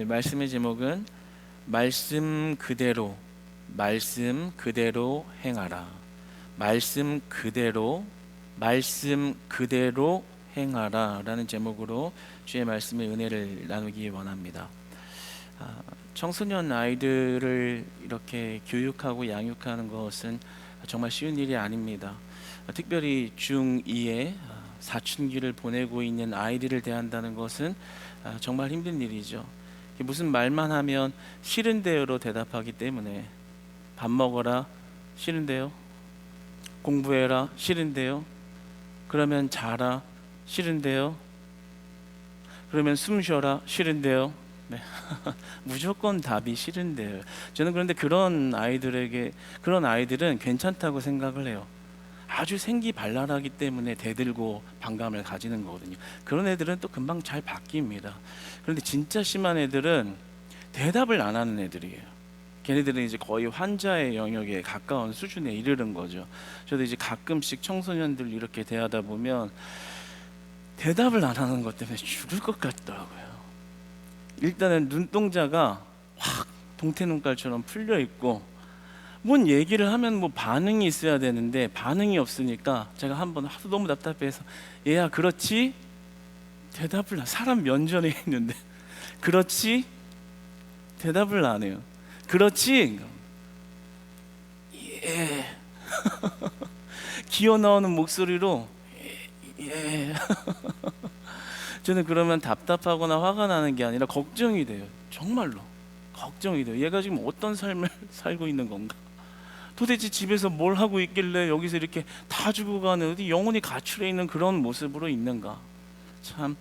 말씀의 제목은 말씀 그대로 행하라. 말씀 그대로 행하라 라는 제목으로 주의 말씀의 은혜를 나누기 원합니다. 청소년 아이들을 이렇게 교육하고 양육하는 것은 정말 쉬운 일이 아닙니다. 특별히 중2의 사춘기를 보내고 있는 아이들을 대한다는 것은 정말 힘든 일이죠. 무슨 말만 하면 싫은데요로 대답하기 때문에 밥 먹어라 싫은데요, 공부해라 싫은데요, 그러면 자라 싫은데요, 그러면 숨 쉬어라 싫은데요. 네. 무조건 답이 싫은데요. 저는 그런데 그런 아이들은 괜찮다고 생각을 해요. 아주 생기발랄하기 때문에 대들고 반감을 가지는 거거든요. 그런 애들은 또 금방 잘 바뀝니다. 그런데 진짜 심한 애들은 대답을 안 하는 애들이에요. 걔네들은 이제 거의 환자의 영역에 가까운 수준에 이르는 거죠. 저도 이제 가끔씩 청소년들 이렇게 대하다 보면 대답을 안 하는 것 때문에 죽을 것 같더라고요. 일단은 눈동자가 확 동태눈깔처럼 풀려 있고, 뭔 얘기를 하면 뭐 반응이 있어야 되는데 반응이 없으니까 제가 한번 하도 너무 답답해서 얘야 그렇지? 대답을 사람 면전에 있는데 그렇지? 대답을 안 해요. 그렇지? 예. 기어 나오는 목소리로 예. 저는 그러면 답답하거나 화가 나는 게 아니라 걱정이 돼요. 정말로 걱정이 돼요. 얘가 지금 어떤 삶을 살고 있는 건가? 도대체 집에서 뭘 하고 있길래 여기서 이렇게 다 죽어가는, 어디 영혼이 가출해 있는 그런 모습으로 있는가? 참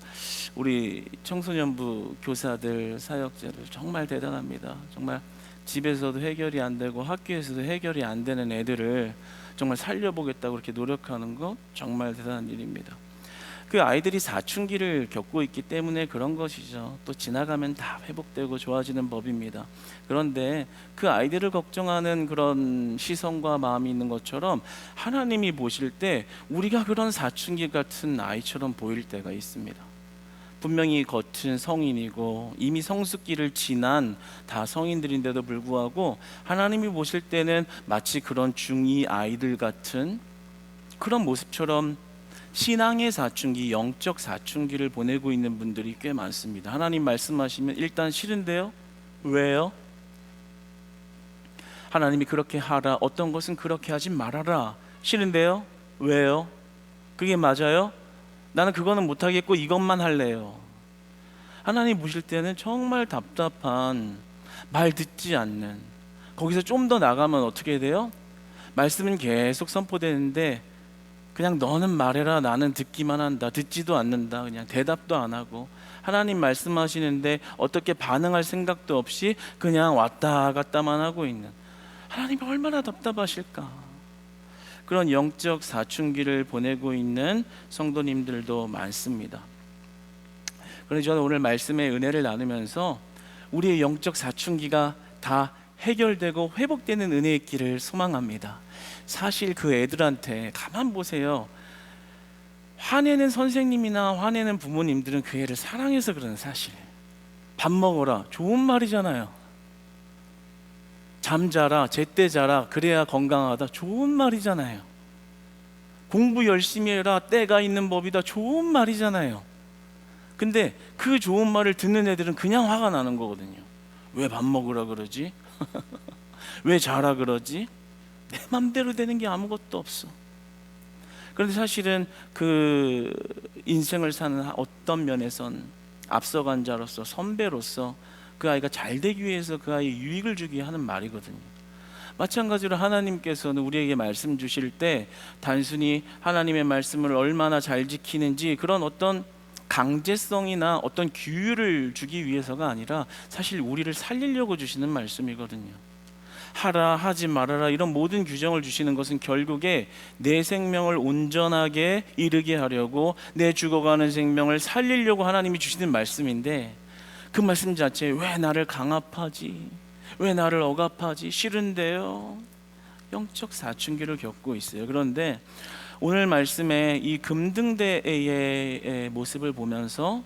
우리 청소년부 교사들, 사역자들 정말 대단합니다. 정말 집에서도 해결이 안 되고 학교에서도 해결이 안 되는 애들을 정말 살려보겠다고 그렇게 노력하는 거 정말 대단한 일입니다. 그 아이들이 사춘기를 겪고 있기 때문에 그런 것이죠. 또 지나가면 다 회복되고 좋아지는 법입니다. 그런데 그 아이들을 걱정하는 그런 시선과 마음이 있는 것처럼 하나님이 보실 때 우리가 그런 사춘기 같은 아이처럼 보일 때가 있습니다. 분명히 겉은 성인이고 이미 성숙기를 지난 다 성인들인데도 불구하고 하나님이 보실 때는 마치 그런 중2 아이들 같은 그런 모습처럼 신앙의 사춘기, 영적 사춘기를 보내고 있는 분들이 꽤 많습니다. 하나님 말씀하시면 일단 싫은데요? 왜요? 하나님이 그렇게 하라, 어떤 것은 그렇게 하지 말아라. 싫은데요? 왜요? 그게 맞아요? 나는 그거는 못하겠고 이것만 할래요. 하나님 보실 때는 정말 답답한, 말 듣지 않는, 거기서 좀 더 나가면 어떻게 돼요? 말씀은 계속 선포되는데 그냥 너는 말해라, 나는 듣기만 한다. 듣지도 않는다. 그냥 대답도 안 하고 하나님 말씀하시는데 어떻게 반응할 생각도 없이 그냥 왔다 갔다만 하고 있는, 하나님이 얼마나 답답하실까. 그런 영적 사춘기를 보내고 있는 성도님들도 많습니다. 그래서 저는 오늘 말씀의 은혜를 나누면서 우리의 영적 사춘기가 다 해결되고 회복되는 은혜의 길을 소망합니다. 사실 그 애들한테 가만 보세요. 화내는 선생님이나 화내는 부모님들은 그 애를 사랑해서 그러는, 사실 밥 먹어라 좋은 말이잖아요. 잠자라, 제때 자라, 그래야 건강하다, 좋은 말이잖아요. 공부 열심히 해라, 때가 있는 법이다, 좋은 말이잖아요. 근데 그 좋은 말을 듣는 애들은 그냥 화가 나는 거거든요. 왜 밥 먹으라 그러지? 왜 자라 그러지? 내 맘대로 되는 게 아무것도 없어. 그런데 사실은 그 인생을 사는 어떤 면에선 앞서간 자로서, 선배로서 그 아이가 잘 되기 위해서 그 아이의 유익을 주기 위해 하는 말이거든요. 마찬가지로 하나님께서는 우리에게 말씀 주실 때 단순히 하나님의 말씀을 얼마나 잘 지키는지 그런 어떤 강제성이나 어떤 규율을 주기 위해서가 아니라 사실 우리를 살리려고 주시는 말씀이거든요. 하라 하지 말아라 이런 모든 규정을 주시는 것은 결국에 내 생명을 온전하게 이르게 하려고, 내 죽어가는 생명을 살리려고 하나님이 주시는 말씀인데, 그 말씀 자체에 왜 나를 강압하지? 왜 나를 억압하지? 싫은데요. 영적 사춘기를 겪고 있어요. 그런데 오늘 말씀에 이 금등대의 모습을 보면서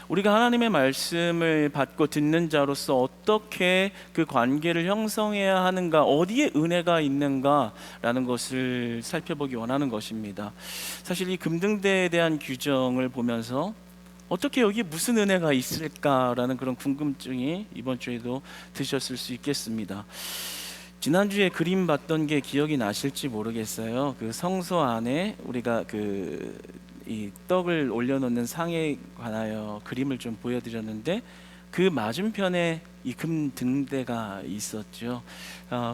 우리가 하나님의 말씀을 받고 듣는 자로서 어떻게 그 관계를 형성해야 하는가, 어디에 은혜가 있는가라는 것을 살펴보기 원하는 것입니다. 사실 이 금등대에 대한 규정을 보면서 어떻게 여기 무슨 은혜가 있을까라는 그런 궁금증이 이번 주에도 드셨을 수 있겠습니다. 지난주에 그림 봤던 게 기억이 나실지 모르겠어요. 그 성소 안에 우리가 이 떡을 올려놓는 상에 관하여 그림을 좀 보여드렸는데, 그 맞은편에 이 금 등대가 있었죠.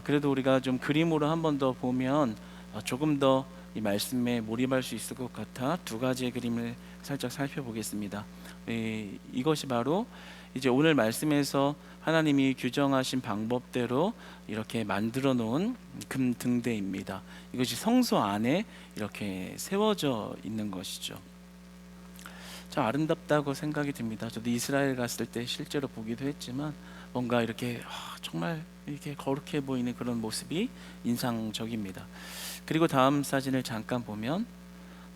그래도 우리가 좀 그림으로 한 번 더 보면 조금 더 이 말씀에 몰입할 수 있을 것 같아 두 가지의 그림을 살짝 살펴보겠습니다. 이것이 바로 이제 오늘 말씀에서 하나님이 규정하신 방법대로 이렇게 만들어 놓은 금 등대입니다. 이것이 성소 안에 이렇게 세워져 있는 것이죠. 참 아름답다고 생각이 듭니다. 저도 이스라엘 갔을 때 실제로 보기도 했지만 뭔가 이렇게 정말 이렇게 거룩해 보이는 그런 모습이 인상적입니다. 그리고 다음 사진을 잠깐 보면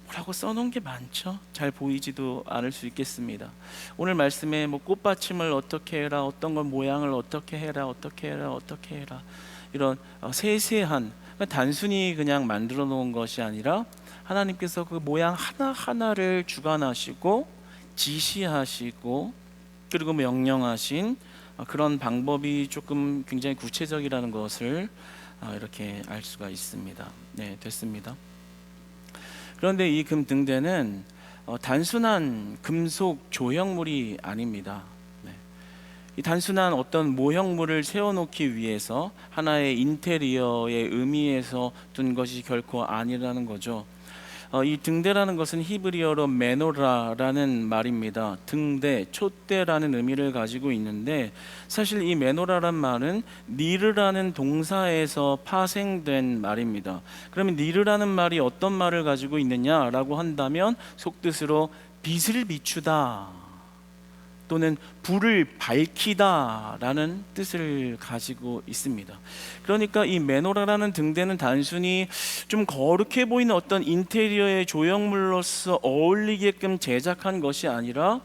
뭐라고 써놓은 게 많죠. 잘 보이지도 않을 수 있겠습니다. 오늘 말씀에 뭐 꽃받침을 어떻게 해라, 어떤 건 모양을 어떻게 해라, 어떻게 해라, 어떻게 해라, 이런 세세한, 단순히 그냥 만들어 놓은 것이 아니라 하나님께서 그 모양 하나하나를 주관하시고 지시하시고 그리고 명령하신 그런 방법이 조금 굉장히 구체적이라는 것을 이렇게 알 수가 있습니다. 네, 됐습니다. 그런데 이 금 등대는 단순한 금속 조형물이 아닙니다. 이 단순한 어떤 모형물을 세워놓기 위해서 하나의 인테리어의 의미에서 둔 것이 결코 아니라는 거죠. 이 등대라는 것은 히브리어로 메노라라는 말입니다. 등대, 촛대라는 의미를 가지고 있는데, 사실 이 메노라란 말은 니르라는 동사에서 파생된 말입니다. 그러면 니르라는 말이 어떤 말을 가지고 있느냐라고 한다면 속뜻으로 빛을 비추다 또는 불을 밝히다 라는 뜻을 가지고 있습니다. 그러니까 이 메노라라는 등대는 단순히 좀 거룩해 보이는 어떤 인테리어의 조형물로서 어울리게끔 제작한 것이 아니라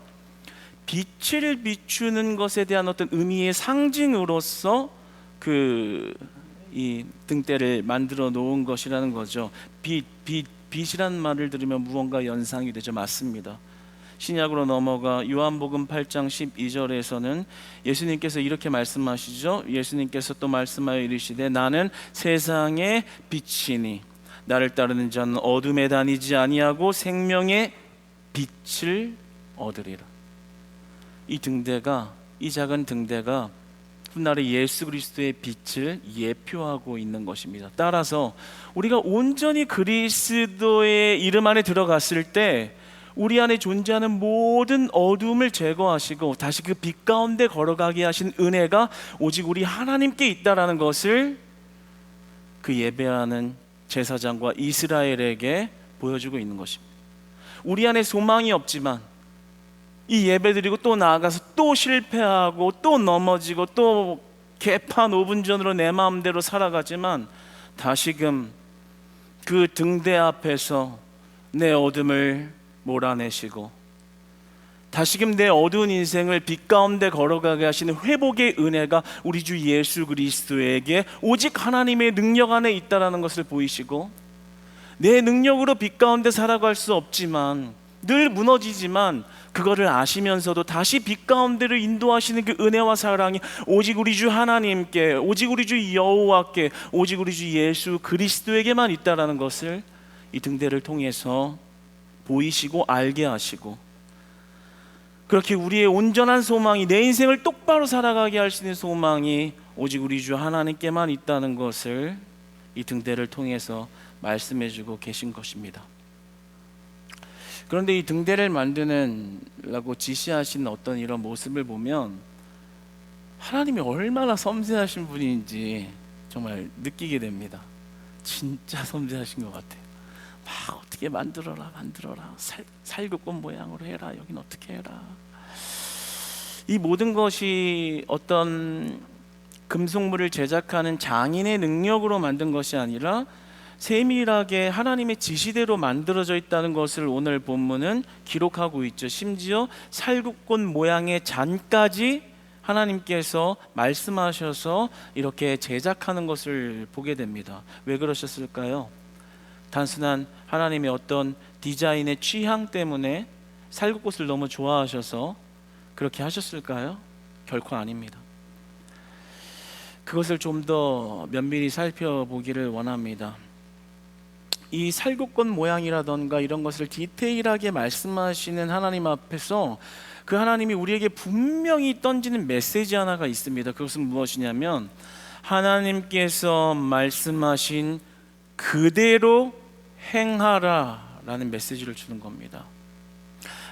빛을 비추는 것에 대한 어떤 의미의 상징으로서 이 등대를 만들어 놓은 것이라는 거죠. 빛이라는 말을 들으면 무언가 연상이 되죠. 맞습니다. 신약으로 넘어가 요한복음 8장 12절에서는 예수님께서 이렇게 말씀하시죠. 예수님께서 또 말씀하여 이르시되 나는 세상의 빛이니 나를 따르는 자는 어둠에 다니지 아니하고 생명의 빛을 얻으리라. 이 등대가, 이 작은 등대가 훗날의 예수 그리스도의 빛을 예표하고 있는 것입니다. 따라서 우리가 온전히 그리스도의 이름 안에 들어갔을 때 우리 안에 존재하는 모든 어둠을 제거하시고 다시 그 빛 가운데 걸어가게 하신 은혜가 오직 우리 하나님께 있다라는 것을 그 예배하는 제사장과 이스라엘에게 보여주고 있는 것입니다. 우리 안에 소망이 없지만 이 예배드리고 또 나아가서 또 실패하고 또 넘어지고 또 개판 5분 전으로 내 마음대로 살아가지만 다시금 그 등대 앞에서 내 어둠을 몰아내시고 다시금 내 어두운 인생을 빛 가운데 걸어가게 하시는 회복의 은혜가 우리 주 예수 그리스도에게 오직 하나님의 능력 안에 있다는 것을 보이시고, 내 능력으로 빛 가운데 살아갈 수 없지만 늘 무너지지만 그거를 아시면서도 다시 빛 가운데로 인도하시는 그 은혜와 사랑이 오직 우리 주 하나님께, 오직 우리 주 여호와께, 오직 우리 주 예수 그리스도에게만 있다는 것을 이 등대를 통해서 보이시고 알게 하시고, 그렇게 우리의 온전한 소망이, 내 인생을 똑바로 살아가게 할 수 있는 소망이 오직 우리 주 하나님께만 있다는 것을 이 등대를 통해서 말씀해주고 계신 것입니다. 그런데 이 등대를 만드는라고 지시하신 어떤 이런 모습을 보면 하나님이 얼마나 섬세하신 분인지 정말 느끼게 됩니다. 진짜 섬세하신 것 같아요. 막 어떻게 만들어라 살구꽃 모양으로 해라, 여긴 어떻게 해라. 이 모든 것이 어떤 금속물을 제작하는 장인의 능력으로 만든 것이 아니라 세밀하게 하나님의 지시대로 만들어져 있다는 것을 오늘 본문은 기록하고 있죠. 심지어 살구꽃 모양의 잔까지 하나님께서 말씀하셔서 이렇게 제작하는 것을 보게 됩니다. 왜 그러셨을까요? 단순한 하나님의 어떤 디자인의 취향 때문에 살구꽃을 너무 좋아하셔서 그렇게 하셨을까요? 결코 아닙니다. 그것을 좀 더 면밀히 살펴보기를 원합니다. 이 살구꽃 모양이라던가 이런 것을 디테일하게 말씀하시는 하나님 앞에서 그 하나님이 우리에게 분명히 던지는 메시지 하나가 있습니다. 그것은 무엇이냐면 하나님께서 말씀하신 그대로 행하라 라는 메시지를 주는 겁니다.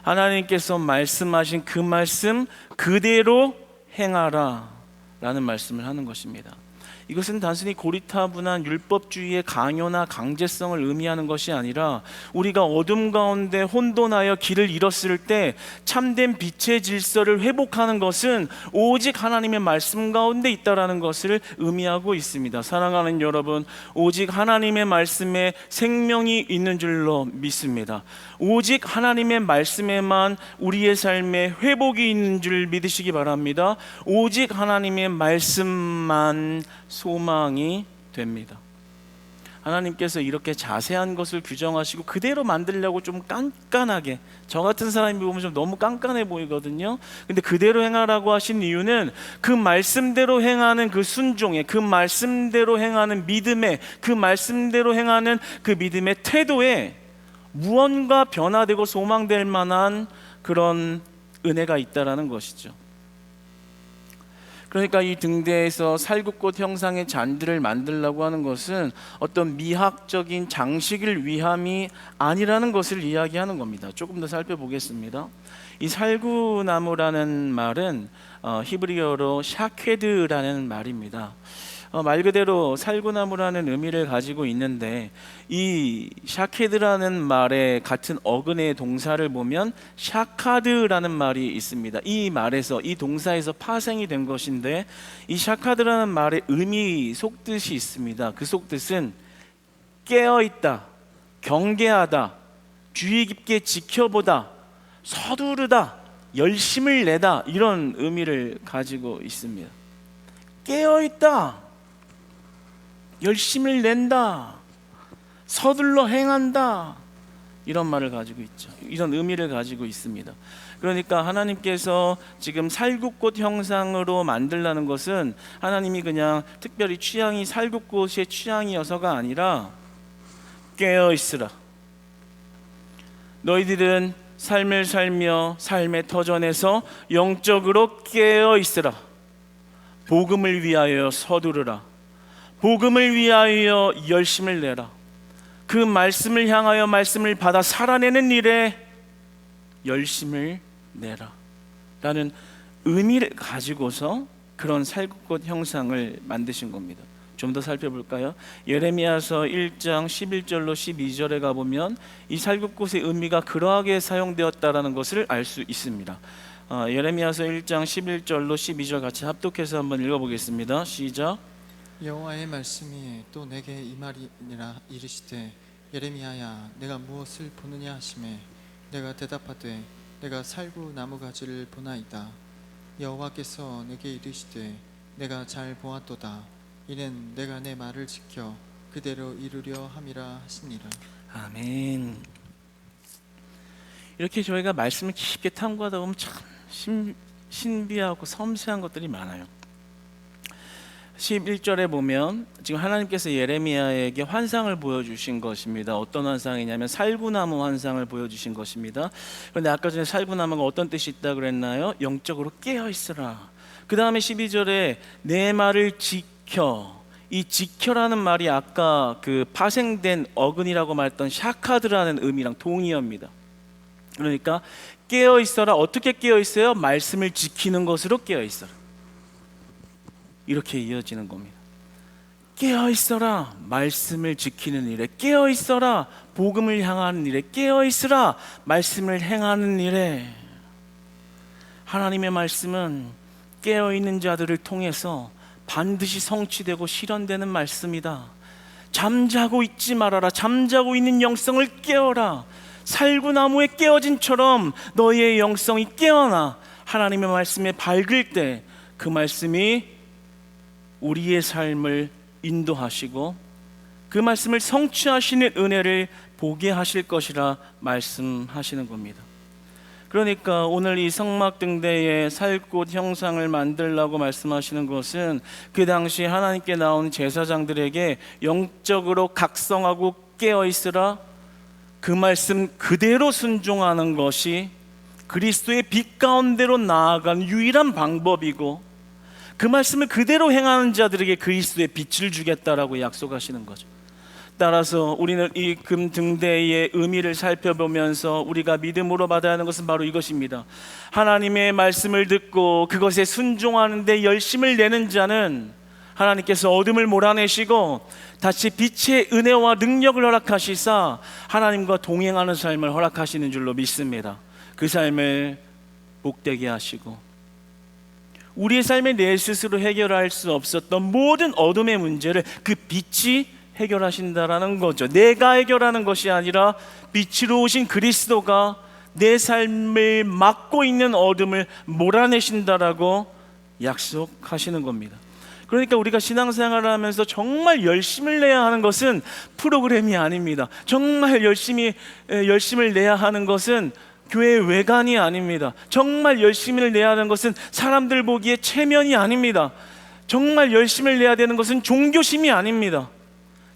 하나님께서 말씀하신 그 말씀 그대로 행하라 라는 말씀을 하는 것입니다. 이것은 단순히 고리타분한 율법주의의 강요나 강제성을 의미하는 것이 아니라 우리가 어둠 가운데 혼돈하여 길을 잃었을 때 참된 빛의 질서를 회복하는 것은 오직 하나님의 말씀 가운데 있다라는 것을 의미하고 있습니다. 사랑하는 여러분, 오직 하나님의 말씀에 생명이 있는 줄로 믿습니다. 오직 하나님의 말씀에만 우리의 삶에 회복이 있는 줄 믿으시기 바랍니다. 오직 하나님의 말씀만 소망이 됩니다. 하나님께서 이렇게 자세한 것을 규정하시고 그대로 만들려고 좀 깐깐하게, 저 같은 사람이 보면 좀 너무 깐깐해 보이거든요. 근데 그대로 행하라고 하신 이유는 그 말씀대로 행하는 그 순종에, 그 말씀대로 행하는 믿음에, 그 말씀대로 행하는 그 믿음의 태도에 무언가 변화되고 소망될 만한 그런 은혜가 있다라는 것이죠. 그러니까 이 등대에서 살구꽃 형상의 잔들을 만들려고 하는 것은 어떤 미학적인 장식을 위함이 아니라는 것을 이야기하는 겁니다. 조금 더 살펴보겠습니다. 이 살구나무라는 말은 히브리어로 샤케드라는 말입니다. 말 그대로 살구나무라는 의미를 가지고 있는데 이 샤케드라는 말에 같은 어근의 동사를 보면 샤카드라는 말이 있습니다. 이 말에서, 이 동사에서 파생이 된 것인데 이 샤카드라는 말의 의미 속뜻이 있습니다. 그 속뜻은 깨어있다, 경계하다, 주의 깊게 지켜보다, 서두르다, 열심을 내다, 이런 의미를 가지고 있습니다. 깨어있다, 열심을 낸다, 서둘러 행한다, 이런 말을 가지고 있죠. 이런 의미를 가지고 있습니다. 그러니까 하나님께서 지금 살구꽃 형상으로 만들라는 것은 하나님이 그냥 특별히 취향이 살구꽃의 취향이어서가 아니라 깨어있으라, 너희들은 삶을 살며 삶의 터전에서 영적으로 깨어있으라, 복음을 위하여 서두르라, 복음을 위하여 열심을 내라, 그 말씀을 향하여 말씀을 받아 살아내는 일에 열심을 내라 라는 의미를 가지고서 그런 살구꽃 형상을 만드신 겁니다. 좀 더 살펴볼까요? 예레미야서 1장 11절로 12절에 가보면 이 살구꽃의 의미가 그러하게 사용되었다라는 것을 알 수 있습니다. 예레미야서 1장 11절로 12절 같이 합독해서 한번 읽어보겠습니다. 시작. 여호와의 말씀이 또 내게 임하리니라. 이르시되 예레미야야, 내가 무엇을 보느냐 하시매 내가 대답하되 내가 살구 나무가지를 보나이다. 여호와께서 내게 이르시되 내가 잘 보았도다. 이는 내가 내 말을 지켜 그대로 이루려 함이라 하시니라. 아멘. 이렇게 저희가 말씀을 깊게 탐구하다 보면 참 신비하고 섬세한 것들이 많아요. 11절에 보면 지금 하나님께서 예레미야에게 환상을 보여주신 것입니다. 어떤 환상이냐면 살구나무 환상을 보여주신 것입니다. 그런데 아까 전에 살구나무가 어떤 뜻이 있다 그랬나요? 영적으로 깨어있으라. 그 다음에 12절에 내 말을 지켜. 이 지켜라는 말이 아까 그 파생된 어근이라고 말했던 샤카드라는 의미랑 동의어입니다. 그러니까 깨어있어라. 어떻게 깨어있어요? 말씀을 지키는 것으로 깨어있어라. 이렇게 이어지는 겁니다. 깨어있어라, 말씀을 지키는 일에. 깨어있어라, 복음을 향하는 일에. 깨어있으라, 말씀을 행하는 일에. 하나님의 말씀은 깨어있는 자들을 통해서 반드시 성취되고 실현되는 말씀이다. 잠자고 있지 말아라. 잠자고 있는 영성을 깨워라. 살구나무에 깨어진처럼 너희의 영성이 깨어나 하나님의 말씀에 밝을 때 그 말씀이 우리의 삶을 인도하시고 그 말씀을 성취하시는 은혜를 보게 하실 것이라 말씀하시는 겁니다. 그러니까 오늘 이 성막등대의 살꽃 형상을 만들라고 말씀하시는 것은 그 당시 하나님께 나온 제사장들에게 영적으로 각성하고 깨어있으라 그 말씀 그대로 순종하는 것이 그리스도의 빛 가운데로 나아가는 유일한 방법이고 그 말씀을 그대로 행하는 자들에게 그리스도의 빛을 주겠다라고 약속하시는 거죠. 따라서 우리는 이 금등대의 의미를 살펴보면서 우리가 믿음으로 받아야 하는 것은 바로 이것입니다. 하나님의 말씀을 듣고 그것에 순종하는 데 열심을 내는 자는 하나님께서 어둠을 몰아내시고 다시 빛의 은혜와 능력을 허락하시사 하나님과 동행하는 삶을 허락하시는 줄로 믿습니다. 그 삶을 복되게 하시고 우리의 삶에 내 스스로 해결할 수 없었던 모든 어둠의 문제를 그 빛이 해결하신다라는 거죠. 내가 해결하는 것이 아니라 빛으로 오신 그리스도가 내 삶을 막고 있는 어둠을 몰아내신다라고 약속하시는 겁니다. 그러니까 우리가 신앙생활을 하면서 정말 열심을 내야 하는 것은 프로그램이 아닙니다. 정말 열심을 내야 하는 것은 교회 외관이 아닙니다. 정말 열심을 내야 하는 것은 사람들 보기에 체면이 아닙니다. 정말 열심을 내야 되는 것은 종교심이 아닙니다.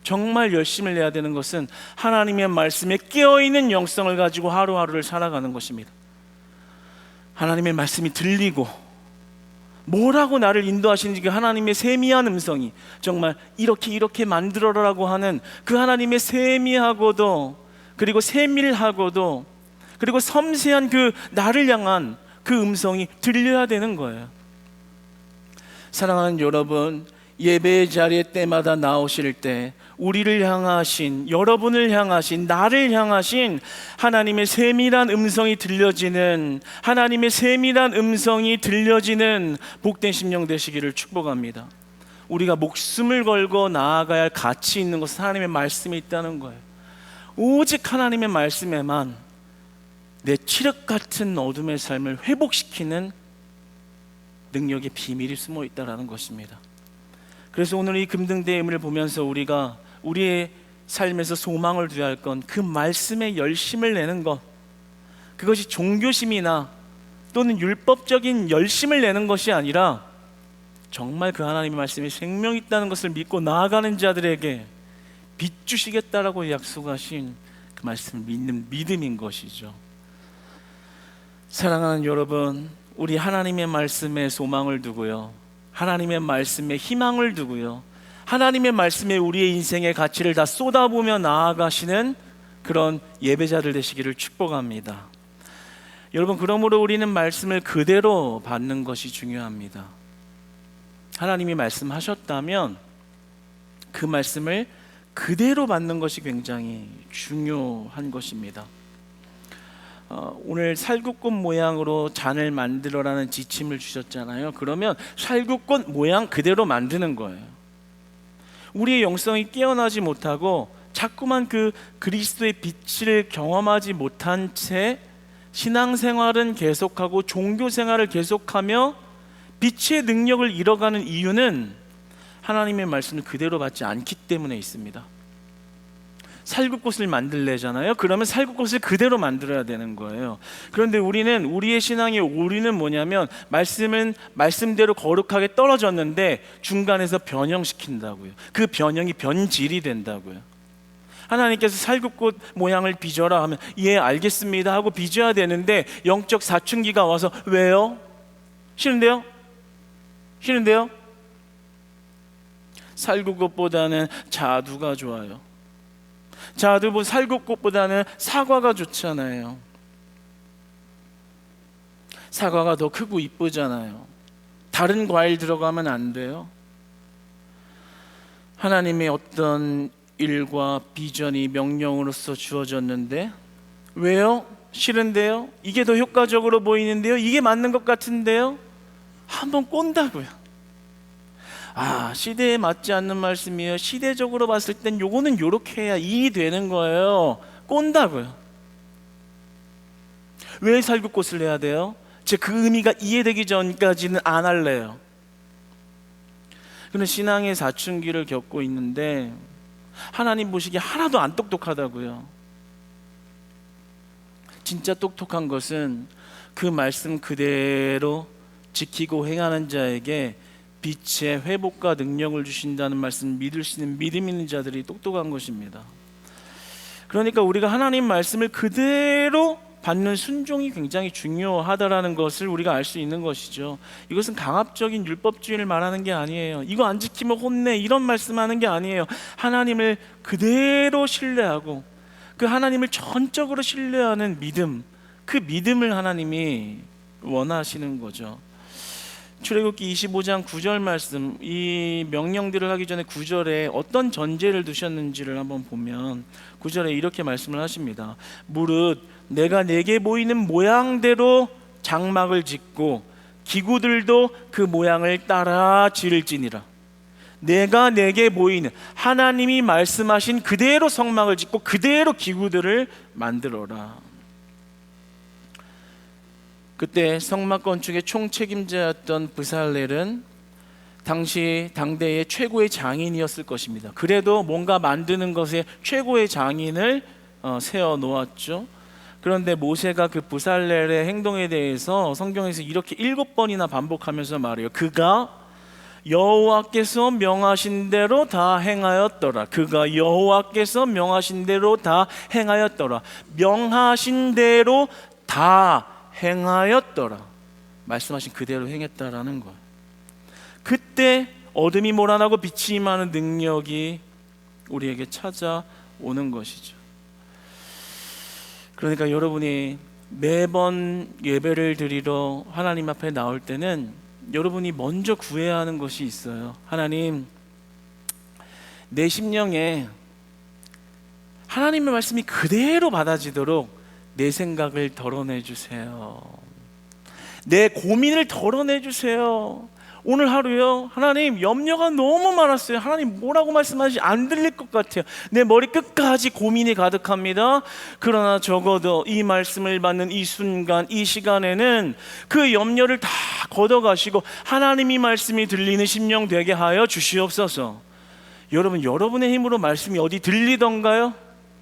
정말 열심을 내야 되는 것은 하나님의 말씀에 깨어있는 영성을 가지고 하루하루를 살아가는 것입니다. 하나님의 말씀이 들리고 뭐라고 나를 인도하시는지 그 하나님의 세미한 음성이 정말 이렇게 만들어라라고 하는 그 하나님의 세미하고도 그리고 세밀하고도 그리고 섬세한 그 나를 향한 그 음성이 들려야 되는 거예요. 사랑하는 여러분, 예배의 자리에 때마다 나오실 때 우리를 향하신, 여러분을 향하신, 나를 향하신 하나님의 세밀한 음성이 들려지는 복된 심령 되시기를 축복합니다. 우리가 목숨을 걸고 나아가야 할 가치 있는 것은 하나님의 말씀에 있다는 거예요. 오직 하나님의 말씀에만 내 칠흑 같은 어둠의 삶을 회복시키는 능력의 비밀이 숨어 있다는 것입니다. 그래서 오늘 이 금등대의 의미를 보면서 우리가 우리의 삶에서 소망을 두어야 할 건 그 말씀에 열심을 내는 것, 그것이 종교심이나 또는 율법적인 열심을 내는 것이 아니라 정말 그 하나님의 말씀에 생명이 있다는 것을 믿고 나아가는 자들에게 빛 주시겠다라고 약속하신 그 말씀을 믿는 믿음인 것이죠. 사랑하는 여러분, 우리 하나님의 말씀에 소망을 두고요, 하나님의 말씀에 희망을 두고요, 하나님의 말씀에 우리의 인생의 가치를 다 쏟아부으며 나아가시는 그런 예배자들 되시기를 축복합니다. 여러분, 그러므로 우리는 말씀을 그대로 받는 것이 중요합니다. 하나님이 말씀하셨다면 그 말씀을 그대로 받는 것이 굉장히 중요한 것입니다. 오늘 살구꽃 모양으로 잔을 만들어라는 지침을 주셨잖아요. 그러면 살구꽃 모양 그대로 만드는 거예요. 우리의 영성이 깨어나지 못하고 자꾸만 그 그리스도의 빛을 경험하지 못한 채 신앙생활은 계속하고 종교생활을 계속하며 빛의 능력을 잃어가는 이유는 하나님의 말씀을 그대로 받지 않기 때문에 있습니다. 살구꽃을 만들래잖아요. 그러면 살구꽃을 그대로 만들어야 되는 거예요. 그런데 우리의 신앙의 오류는 뭐냐면 말씀은 말씀대로 거룩하게 떨어졌는데 중간에서 변형시킨다고요. 그 변형이 변질이 된다고요. 하나님께서 살구꽃 모양을 빚어라 하면 예 알겠습니다 하고 빚어야 되는데 영적 사춘기가 와서 왜요? 싫은데요? 살구꽃보다는 자두가 좋아요. 살구꽃보다는 사과가 좋잖아요. 사과가 더 크고 이쁘잖아요. 다른 과일 들어가면 안 돼요. 하나님의 어떤 일과 비전이 명령으로서 주어졌는데 왜요? 싫은데요? 이게 더 효과적으로 보이는데요? 이게 맞는 것 같은데요? 한번 꼰다고요. 시대에 맞지 않는 말씀이에요. 시대적으로 봤을 땐 요거는 요렇게 해야 일이 되는 거예요. 꼰다고요. 왜 살구꽃을 해야 돼요? 제 그 의미가 이해되기 전까지는 안 할래요. 근데 신앙의 사춘기를 겪고 있는데 하나님 보시기에 하나도 안 똑똑하다고요. 진짜 똑똑한 것은 그 말씀 그대로 지키고 행하는 자에게 빛의 회복과 능력을 주신다는 말씀 믿을 수 있는 믿음 있는 자들이 똑똑한 것입니다. 그러니까 우리가 하나님 말씀을 그대로 받는 순종이 굉장히 중요하다라는 것을 우리가 알 수 있는 것이죠. 이것은 강압적인 율법주의를 말하는 게 아니에요. 이거 안 지키면 혼내 이런 말씀하는 게 아니에요. 하나님을 그대로 신뢰하고 그 하나님을 전적으로 신뢰하는 믿음, 그 믿음을 하나님이 원하시는 거죠. 출애굽기 25장 9절 말씀, 이 명령들을 하기 전에 9절에 어떤 전제를 두셨는지를 한번 보면 9절에 이렇게 말씀을 하십니다. 무릇 내가 내게 보이는 모양대로 장막을 짓고 기구들도 그 모양을 따라 지을지니라. 내가 내게 보이는 하나님이 말씀하신 그대로 성막을 짓고 그대로 기구들을 만들어라. 그때 성막 건축의 총책임자였던 브살렐은 당시 당대의 최고의 장인이었을 것입니다. 그래도 뭔가 만드는 것에 최고의 장인을 세워 놓았죠. 그런데 모세가 그 브살렐의 행동에 대해서 성경에서 이렇게 7번이나 반복하면서 말해요. 그가 여호와께서 명하신 대로 다 행하였더라. 그가 여호와께서 명하신 대로 다 행하였더라. 명하신 대로 다 행하였더라. 말씀하신 그대로 행했다라는 거예요. 그때 어둠이 몰아나고 빛이 임하는 능력이 우리에게 찾아오는 것이죠. 그러니까 여러분이 매번 예배를 드리러 하나님 앞에 나올 때는 여러분이 먼저 구해야 하는 것이 있어요. 하나님, 내 심령에 하나님의 말씀이 그대로 받아지도록 내 생각을 덜어내 주세요. 내 고민을 덜어내 주세요. 오늘 하루요, 하나님 염려가 너무 많았어요. 하나님 뭐라고 말씀하시지 안 들릴 것 같아요. 내 머리 끝까지 고민이 가득합니다. 그러나 적어도 이 말씀을 받는 이 순간, 이 시간에는 그 염려를 다 걷어가시고 하나님이 말씀이 들리는 심령 되게 하여 주시옵소서. 여러분, 여러분의 힘으로 말씀이 어디 들리던가요?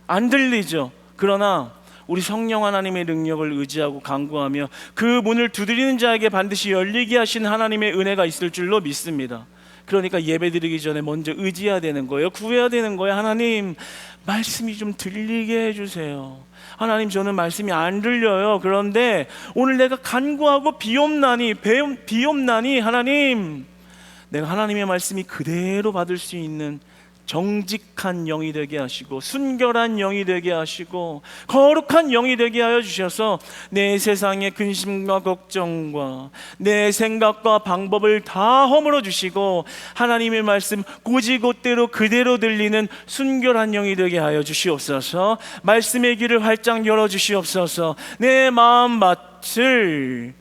안 들리죠. 그러나 우리 성령 하나님의 능력을 의지하고 간구하며 그 문을 두드리는 자에게 반드시 열리게 하신 하나님의 은혜가 있을 줄로 믿습니다. 그러니까 예배드리기 전에 먼저 의지해야 되는 거예요. 구해야 되는 거예요. 하나님, 말씀이 좀 들리게 해주세요. 하나님, 저는 말씀이 안 들려요. 그런데 오늘 내가 간구하고 비옵나니 하나님, 내가 하나님의 말씀이 그대로 받을 수 있는 정직한 영이 되게 하시고 순결한 영이 되게 하시고 거룩한 영이 되게 하여 주셔서 내 세상의 근심과 걱정과 내 생각과 방법을 다 허물어 주시고 하나님의 말씀 곧이곧대로 그대로 들리는 순결한 영이 되게 하여 주시옵소서. 말씀의 길을 활짝 열어 주시옵소서. 내 마음밭을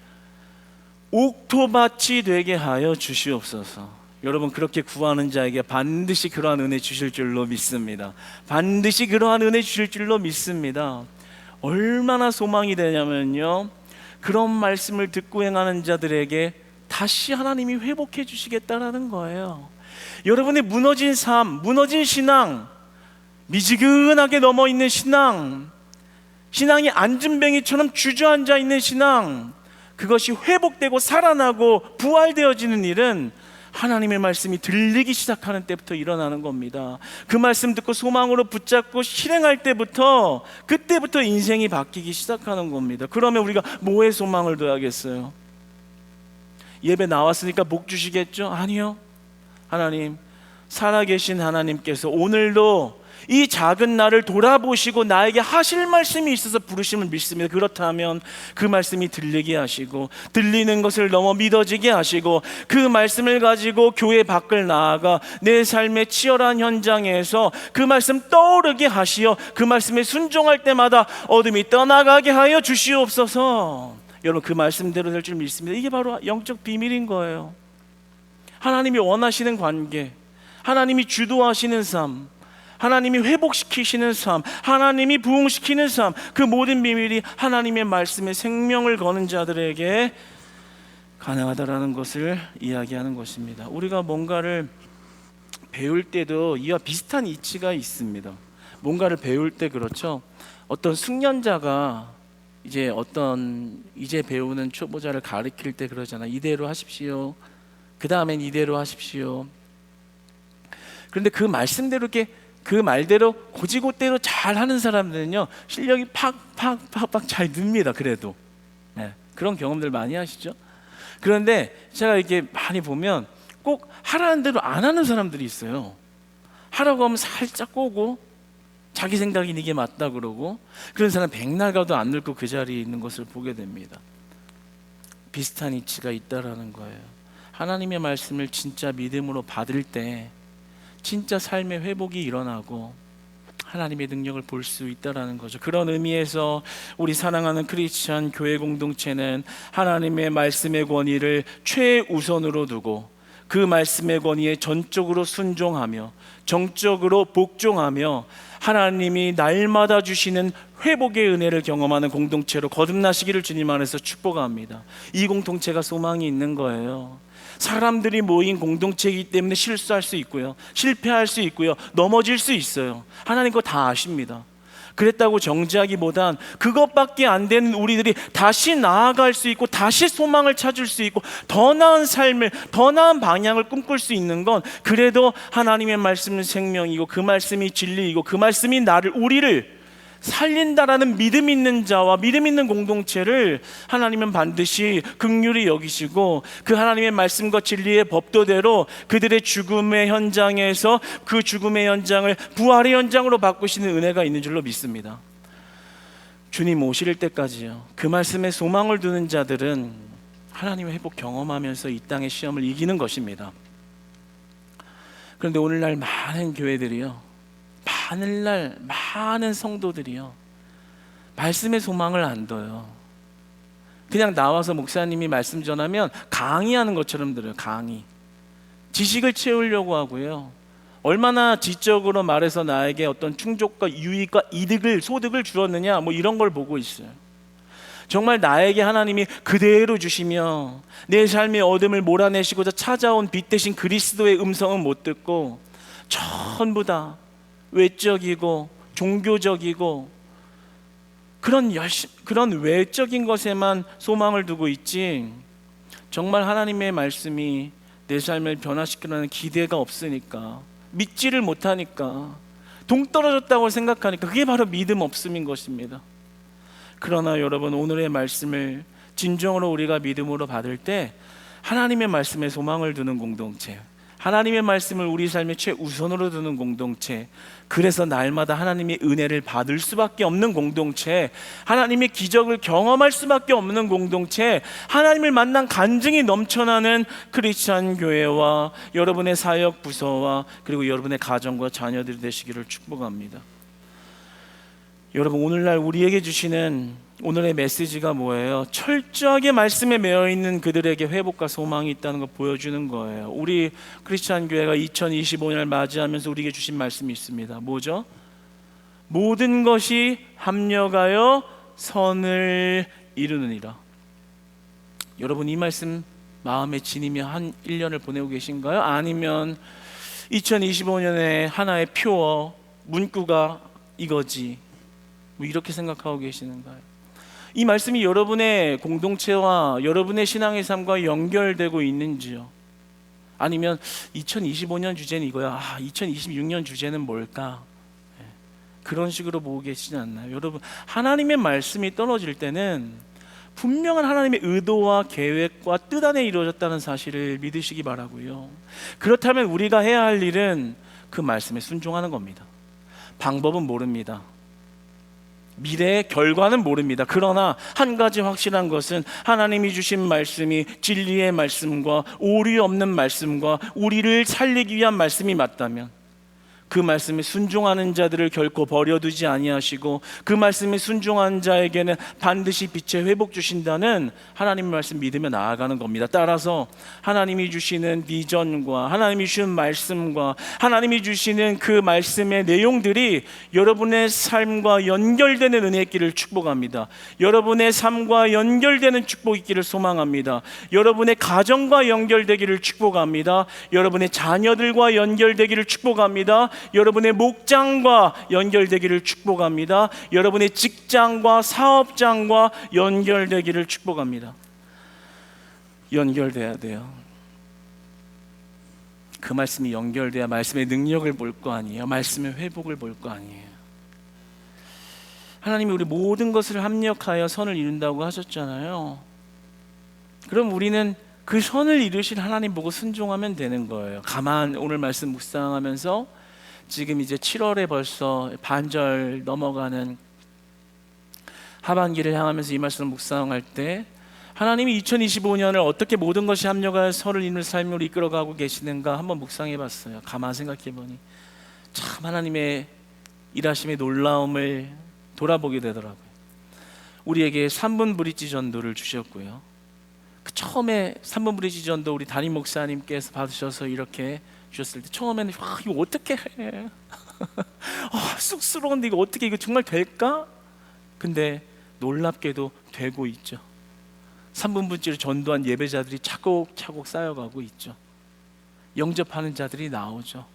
옥토밭이 되게 하여 주시옵소서. 여러분, 그렇게 구하는 자에게 반드시 그러한 은혜 주실 줄로 믿습니다. 반드시 그러한 은혜 주실 줄로 믿습니다. 얼마나 소망이 되냐면요, 그런 말씀을 듣고 행하는 자들에게 다시 하나님이 회복해 주시겠다라는 거예요. 여러분의 무너진 삶, 무너진 신앙, 미지근하게 넘어있는 신앙, 신앙이 앉은뱅이처럼 주저앉아 있는 신앙, 그것이 회복되고 살아나고 부활되어지는 일은 하나님의 말씀이 들리기 시작하는 때부터 일어나는 겁니다. 그 말씀 듣고 소망으로 붙잡고 실행할 때부터, 그때부터 인생이 바뀌기 시작하는 겁니다. 그러면 우리가 뭐에 소망을 둬야겠어요? 예배 나왔으니까 복 주시겠죠? 아니요. 하나님, 살아계신 하나님께서 오늘도 이 작은 나를 돌아보시고 나에게 하실 말씀이 있어서 부르심을 믿습니다. 그렇다면 그 말씀이 들리게 하시고 들리는 것을 넘어 믿어지게 하시고 그 말씀을 가지고 교회 밖을 나아가 내 삶의 치열한 현장에서 그 말씀 떠오르게 하시어 그 말씀에 순종할 때마다 어둠이 떠나가게 하여 주시옵소서. 여러분, 그 말씀대로 될 줄 믿습니다. 이게 바로 영적 비밀인 거예요. 하나님이 원하시는 관계, 하나님이 주도하시는 삶, 하나님이 회복시키시는 삶, 하나님이 부흥시키는 삶, 그 모든 비밀이 하나님의 말씀에 생명을 거는 자들에게 가능하다라는 것을 이야기하는 것입니다. 우리가 뭔가를 배울 때도 이와 비슷한 이치가 있습니다. 뭔가를 배울 때 그렇죠. 어떤 숙련자가 이제 배우는 초보자를 가르칠 때 그러잖아. 이대로 하십시오. 그 다음엔 이대로 하십시오. 그런데 그 말씀대로 이렇게 그 말대로 고지고대로 잘 하는 사람들은요, 실력이 팍팍팍팍 잘 늡니다. 그래도 그런 경험들 많이 하시죠. 그런데 제가 이렇게 많이 보면 꼭 하라는 대로 안 하는 사람들이 있어요. 하라고 하면 살짝 꼬고 자기 생각이 이게 맞다 그러고, 그런 사람 백날 가도 안 늙고 그 자리에 있는 것을 보게 됩니다. 비슷한 이치가 있다라는 거예요. 하나님의 말씀을 진짜 믿음으로 받을 때 진짜 삶의 회복이 일어나고 하나님의 능력을 볼 수 있다라는 거죠. 그런 의미에서 우리 사랑하는 크리스찬 교회 공동체는 하나님의 말씀의 권위를 최우선으로 두고 그 말씀의 권위에 전적으로 순종하며 정적으로 복종하며 하나님이 날마다 주시는 회복의 은혜를 경험하는 공동체로 거듭나시기를 주님 안에서 축복합니다. 이 공동체가 소망이 있는 거예요. 사람들이 모인 공동체이기 때문에 실수할 수 있고요, 실패할 수 있고요, 넘어질 수 있어요. 하나님 그거 다 아십니다. 그랬다고 정지하기보단 그것밖에 안 되는 우리들이 다시 나아갈 수 있고 다시 소망을 찾을 수 있고 더 나은 삶을, 더 나은 방향을 꿈꿀 수 있는 건 그래도 하나님의 말씀은 생명이고 그 말씀이 진리이고 그 말씀이 우리를 살린다라는 믿음 있는 자와 믿음 있는 공동체를 하나님은 반드시 긍휼히 여기시고 그 하나님의 말씀과 진리의 법도대로 그들의 죽음의 현장에서 그 죽음의 현장을 부활의 현장으로 바꾸시는 은혜가 있는 줄로 믿습니다. 주님 오실 때까지요, 그 말씀에 소망을 두는 자들은 하나님의 회복 경험하면서 이 땅의 시험을 이기는 것입니다. 그런데 오늘날 많은 교회들이요, 하늘날 많은 성도들이요, 말씀의 소망을 안 둬요. 그냥 나와서 목사님이 말씀 전하면 강의하는 것처럼 들어요. 강의, 지식을 채우려고 하고요, 얼마나 지적으로 말해서 나에게 어떤 충족과 유익과 이득을, 소득을 주었느냐, 뭐 이런 걸 보고 있어요. 정말 나에게 하나님이 그대로 주시며 내 삶의 어둠을 몰아내시고자 찾아온 빛 대신 그리스도의 음성은 못 듣고 전부 다 외적이고 종교적이고 그런 외적인 것에만 소망을 두고 있지, 정말 하나님의 말씀이 내 삶을 변화시키려는 기대가 없으니까, 믿지를 못하니까, 동떨어졌다고 생각하니까 그게 바로 믿음 없음인 것입니다. 그러나 여러분, 오늘의 말씀을 진정으로 우리가 믿음으로 받을 때 하나님의 말씀에 소망을 두는 공동체, 하나님의 말씀을 우리 삶의 최우선으로 두는 공동체, 그래서 날마다 하나님의 은혜를 받을 수밖에 없는 공동체, 하나님의 기적을 경험할 수밖에 없는 공동체, 하나님을 만난 간증이 넘쳐나는 크리스찬 교회와 여러분의 사역 부서와 그리고 여러분의 가정과 자녀들이 되시기를 축복합니다. 여러분, 오늘날 우리에게 주시는 오늘의 메시지가 뭐예요? 철저하게 말씀에 매여있는 그들에게 회복과 소망이 있다는 걸 보여주는 거예요. 우리 크리스찬 교회가 2025년을 맞이하면서 우리에게 주신 말씀이 있습니다. 뭐죠? 모든 것이 합력하여 선을 이루느니라. 여러분, 이 말씀 마음에 지니며 한 1년을 보내고 계신가요? 아니면 2025년에 하나의 표어 문구가 이거지, 뭐 이렇게 생각하고 계시는가요? 이 말씀이 여러분의 공동체와 여러분의 신앙의 삶과 연결되고 있는지요? 아니면 2025년 주제는 이거야, 2026년 주제는 뭘까? 그런 식으로 보고 계시지 않나요? 여러분, 하나님의 말씀이 떨어질 때는 분명한 하나님의 의도와 계획과 뜻 안에 이루어졌다는 사실을 믿으시기 바라고요. 그렇다면 우리가 해야 할 일은 그 말씀에 순종하는 겁니다. 방법은 모릅니다. 미래의 결과는 모릅니다. 그러나 한 가지 확실한 것은 하나님이 주신 말씀이 진리의 말씀과 오류 없는 말씀과 우리를 살리기 위한 말씀이 맞다면 그 말씀에 순종하는 자들을 결코 버려두지 아니하시고 그 말씀에 순종한 자에게는 반드시 빛의 회복 주신다는 하나님의 말씀 믿으며 나아가는 겁니다. 따라서 하나님이 주시는 비전과 하나님이 주시는 말씀과 하나님이 주시는 그 말씀의 내용들이 여러분의 삶과 연결되는 은혜의 길을 축복합니다. 여러분의 삶과 연결되는 축복의 길을 소망합니다. 여러분의 가정과 연결되기를 축복합니다. 여러분의 자녀들과 연결되기를 축복합니다. 여러분의 목장과 연결되기를 축복합니다. 여러분의 직장과 사업장과 연결되기를 축복합니다. 연결돼야 돼요. 그 말씀이 연결돼야 말씀의 능력을 볼 거 아니에요. 말씀의 회복을 볼 거 아니에요. 하나님이 우리 모든 것을 합력하여 선을 이룬다고 하셨잖아요. 그럼 우리는 그 선을 이루실 하나님 보고 순종하면 되는 거예요. 오늘 말씀 묵상하면서 지금 이제 7월에 벌써 반절 넘어가는 하반기를 향하면서 이 말씀을 묵상할 때 하나님이 2025년을 어떻게 모든 것이 합력하여 선을 이루는 삶으로 이끌어가고 계시는가 한번 묵상해 봤어요. 가만 생각해 보니 참 하나님의 일하심의 놀라움을 돌아보게 되더라고요. 우리에게 3분 브릿지 전도를 주셨고요. 그 처음에 3분 브릿지 전도 우리 담임 목사님께서 받으셔서 이렇게 주셨을 때 처음에는 이거 어떻게 해? 쑥스러운데 이거 어떻게 이거 정말 될까? 근데 놀랍게도 되고 있죠. 3분 브릿지를 전도한 예배자들이 차곡차곡 쌓여가고 있죠. 영접하는 자들이 나오죠.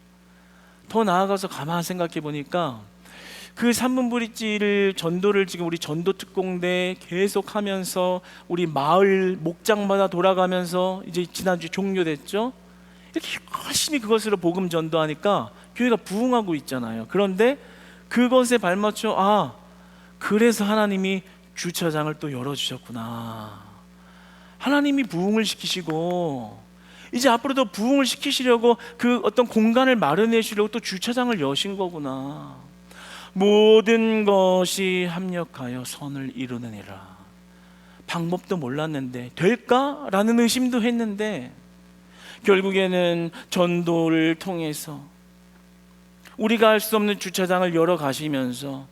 더 나아가서 가만 생각해 보니까 그 3분 브릿지를 전도를 지금 우리 전도 특공대 계속 하면서 우리 마을 목장마다 돌아가면서 이제 지난주 종료됐죠. 이렇게 열심히 그것으로 복음 전도하니까 교회가 부흥하고 있잖아요. 그런데 그것에 발맞춰 그래서 하나님이 주차장을 또 열어주셨구나. 하나님이 부흥을 시키시고 이제 앞으로도 부흥을 시키시려고 그 어떤 공간을 마련해 주려고 또 주차장을 여신 거구나. 모든 것이 합력하여 선을 이루느니라. 방법도 몰랐는데 될까라는 의심도 했는데 결국에는 전도를 통해서 우리가 할 수 없는 주차장을 열어 가시면서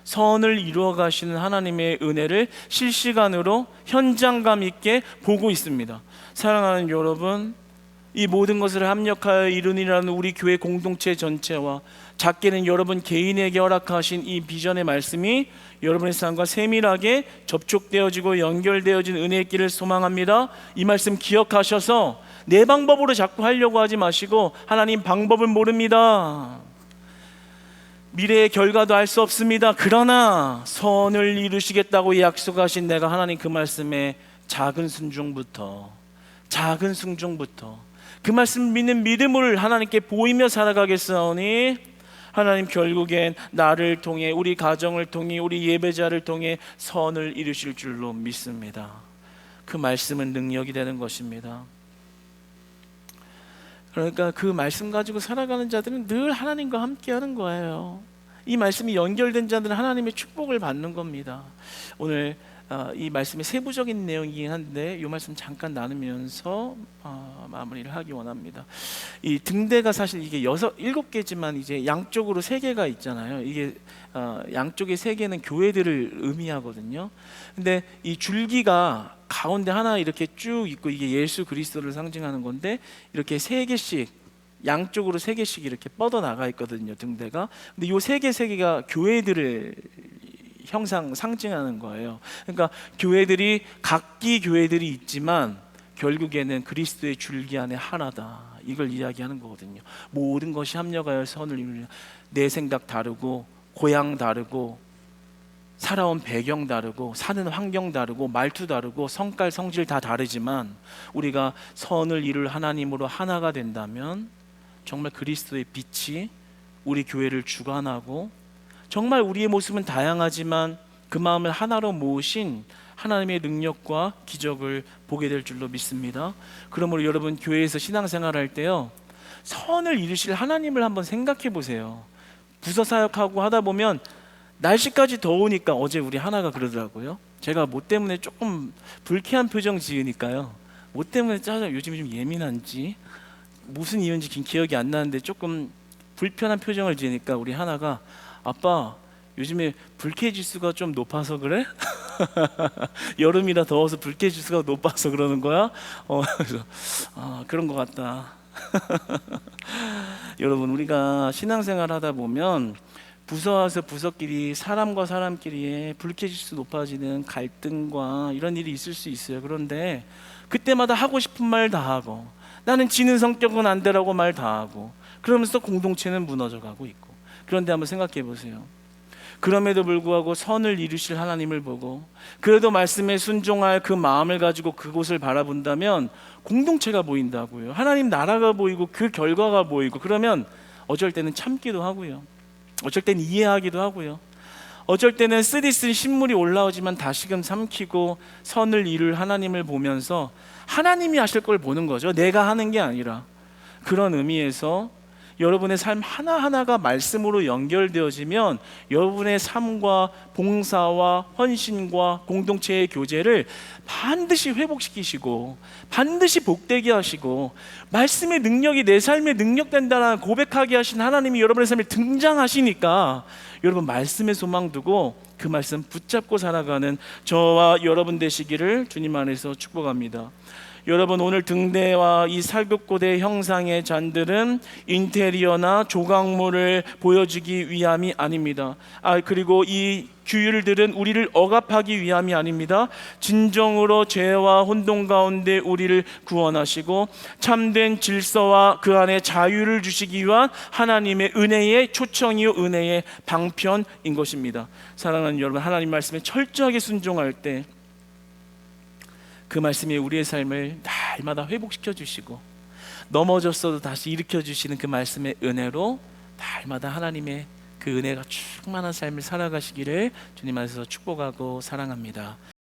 선을 이루어 가시는 하나님의 은혜를 실시간으로 현장감 있게 보고 있습니다. 사랑하는 여러분, 이 모든 것을 합력하여 이루니라는 우리 교회 공동체 전체와 작게는 여러분 개인에게 허락하신 이 비전의 말씀이 여러분의 삶과 세밀하게 접촉되어지고 연결되어진 은혜의 길을 소망합니다. 이 말씀 기억하셔서 내 방법으로 자꾸 하려고 하지 마시고 하나님 방법을 모릅니다. 미래의 결과도 알 수 없습니다. 그러나 선을 이루시겠다고 약속하신 내가 하나님 그 말씀에 작은 순종부터 그 말씀 믿는 믿음을 하나님께 보이며 살아가겠사오니 하나님 결국엔 나를 통해 우리 가정을 통해 우리 예배자를 통해 선을 이루실 줄로 믿습니다. 그 말씀은 능력이 되는 것입니다. 그러니까 그 말씀 가지고 살아가는 자들은 늘 하나님과 함께 하는 거예요. 이 말씀이 연결된 자들은 하나님의 축복을 받는 겁니다. 오늘 이 말씀의 세부적인 내용이긴 한데 이 말씀 잠깐 나누면서 마무리를 하기 원합니다. 이 등대가 사실 이게 7개지만 이제 양쪽으로 3개가 있잖아요. 이게 양쪽의 3개는 교회들을 의미하거든요. 근데 이 줄기가 가운데 하나 이렇게 쭉 있고 이게 예수 그리스도를 상징하는 건데 이렇게 3개씩 양쪽으로 3개씩 이렇게 뻗어 나가 있거든요. 등대가. 근데 이 3개가 교회들을 상징하는 거예요. 그러니까 교회들이 각기 교회들이 있지만 결국에는 그리스도의 줄기 안에 하나다. 이걸 이야기하는 거거든요. 모든 것이 합력하여 선을 이루려. 내 생각 다르고 고향 다르고 살아온 배경 다르고 사는 환경 다르고 말투 다르고 성깔 성질 다 다르지만 우리가 선을 이룰 하나님으로 하나가 된다면 정말 그리스도의 빛이 우리 교회를 주관하고 정말 우리의 모습은 다양하지만 그 마음을 하나로 모으신 하나님의 능력과 기적을 보게 될 줄로 믿습니다. 그러므로 여러분 교회에서 신앙생활할 때요 선을 이루실 하나님을 한번 생각해 보세요. 부서 사역하고 하다 보면 날씨까지 더우니까 어제 우리 하나가 그러더라고요. 제가 뭐 때문에 조금 불쾌한 표정 지으니까요. 뭐 때문에 요즘 좀 예민한지 무슨 이유인지 기억이 안 나는데 조금 불편한 표정을 지으니까 우리 하나가 아빠 요즘에 불쾌지수가 좀 높아서 그래? 여름이라 더워서 불쾌지수가 높아서 그러는 거야? 그래서 그런 것 같다. 여러분 우리가 신앙생활 하다 보면 부서와서 부서끼리 사람과 사람끼리의 불쾌지수 높아지는 갈등과 이런 일이 있을 수 있어요. 그런데 그때마다 하고 싶은 말 다 하고 나는 지는 성격은 안 되라고 말 다 하고 그러면서 공동체는 무너져 가고 있고 그런데 한번 생각해 보세요. 그럼에도 불구하고 선을 이루실 하나님을 보고 그래도 말씀에 순종할 그 마음을 가지고 그곳을 바라본다면 공동체가 보인다고요. 하나님 나라가 보이고 그 결과가 보이고 그러면 어쩔 때는 참기도 하고요. 어쩔 때는 이해하기도 하고요. 어쩔 때는 쓰디쓴 신물이 올라오지만 다시금 삼키고 선을 이룰 하나님을 보면서 하나님이 하실 걸 보는 거죠. 내가 하는 게 아니라. 그런 의미에서 여러분의 삶 하나하나가 말씀으로 연결되어지면 여러분의 삶과 봉사와 헌신과 공동체의 교제를 반드시 회복시키시고 반드시 복되게 하시고 말씀의 능력이 내 삶에 능력된다는 고백하게 하신 하나님이 여러분의 삶에 등장하시니까 여러분 말씀에 소망 두고 그 말씀 붙잡고 살아가는 저와 여러분 되시기를 주님 안에서 축복합니다. 여러분 오늘 등대와 이 살급고대 형상의 잔들은 인테리어나 조각물을 보여주기 위함이 아닙니다. 그리고 이 규율들은 우리를 억압하기 위함이 아닙니다. 진정으로 죄와 혼돈 가운데 우리를 구원하시고 참된 질서와 그 안에 자유를 주시기 위한 하나님의 은혜의 초청이요 은혜의 방편인 것입니다. 사랑하는 여러분, 하나님 말씀에 철저하게 순종할 때 그 말씀이 우리의 삶을 날마다 회복시켜 주시고 넘어졌어도 다시 일으켜 주시는 그 말씀의 은혜로 날마다 하나님의 그 은혜가 충만한 삶을 살아가시기를 주님 안에서 축복하고 사랑합니다.